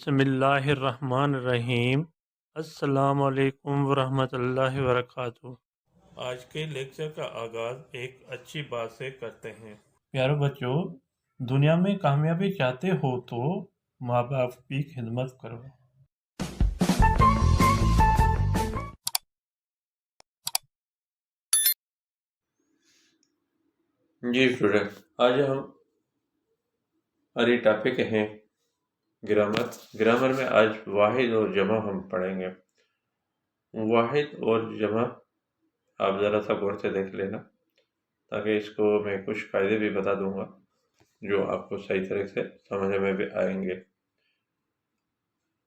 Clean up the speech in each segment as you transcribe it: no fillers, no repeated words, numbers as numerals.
बिस्मिल्लाहिर्रहमानिर्रहीम। अस्सलामुअलैकुम वरहमतुल्लाहि वबरकातुहू। आज के लेक्चर का आगाज़ एक अच्छी बात से करते हैं। प्यारे बच्चों, दुनिया में कामयाबी चाहते हो तो माँ बाप की खिदमत करो। जी स्टूडेंट, आज हमारी टॉपिक है ग्रामर। ग्रामर में आज वाहिद और जमा हम पढ़ेंगे। वाहिद और जमा आप ज़रा सा गौर से देख लेना, ताकि इसको मैं कुछ फ़ायदे भी बता दूंगा जो आपको सही तरह से समझ में भी आएंगे।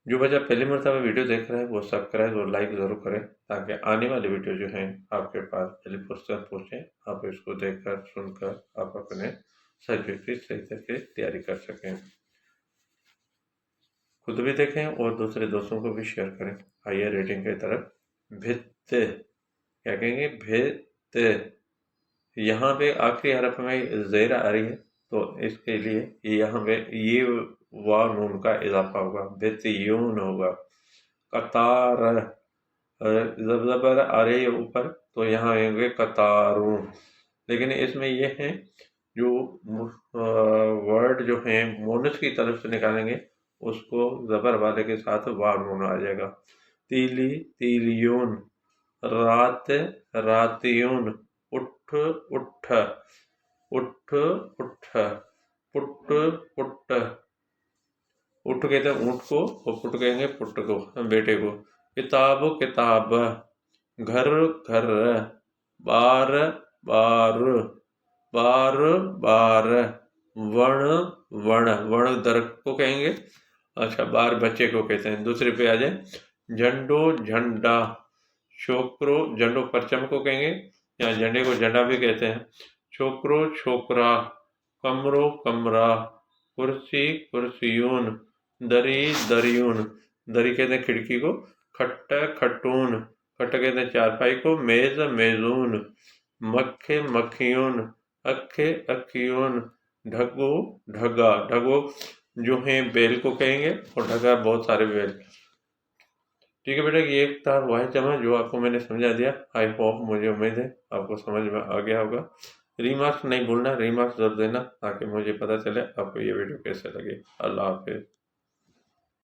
जो बच्चा पहली मरतबा वीडियो देख रहा है वो सब्सक्राइब और लाइक ज़रूर करें, ताकि आने वाली वीडियो जो हैं आपके पास पहले फुर्सत पहुँचे, आप इसको देखकर सुनकर आप अपने सब्जेक्ट की सही तरीके से तैयारी कर सकें, खुद भी देखें और दूसरे दोस्तों को भी शेयर करें। आइए रीडिंग की तरफ। भित्त, क्या कहेंगे? भित्त। यहाँ पे आखिरी हरफ में ज़ेर आ रही है, तो इसके लिए यहाँ पे ये वा नून का इजाफा होगा, भित्यून होगा। कतार, ज़बर आ रही है ऊपर, तो यहाँ आएंगे कतारू। लेकिन इसमें ये है जो वर्ड जो है मोनस की तरफ से निकालेंगे, उसको ज़बर वाले के साथ वा नून आ जाएगा। तीली, तीलियून। रात, रातियून। उठ, उठ। उठ, उठ। Put, put. उठ कहते हैं ऊँट को, और पुट कहेंगे पुट को, बेटे को। किताब, किताब। घर, घर। बार, बार। बार, बार। वण, वण। वण दरख्त को कहेंगे। अच्छा, बार बच्चे को कहते हैं। दूसरे पे आ जाए। झंडो, झंडा। छोकरो, झंडो परचम को कहेंगे, या झंडे को झंडा भी कहते हैं। छोकरो, छोकरा। कमरो, कमरा। कुर्सी, कुर्सियून। दरी, दरियून। दरी कहते हैं खिड़की को। खट्ट, खटून। खट्ट कहते हैं चारपाई को। मेज, मेजून। मक्खे, मक्खियून। अक्खे, अक्खियून। ढगो, ढगा। ढगो जो है बैल को कहेंगे, और ढगा बहुत सारे बैल। ठीक है बेटा, ये एक था वाहिद जमा जो आपको मैंने समझा दिया। आई होप, मुझे उम्मीद है आपको समझ में आ गया होगा। रीमार्क्स नहीं भूलना, रीमार्क्स जरूर देना, ताकि मुझे पता चले आपको ये वीडियो कैसे लगे। अल्लाह हाफिज़।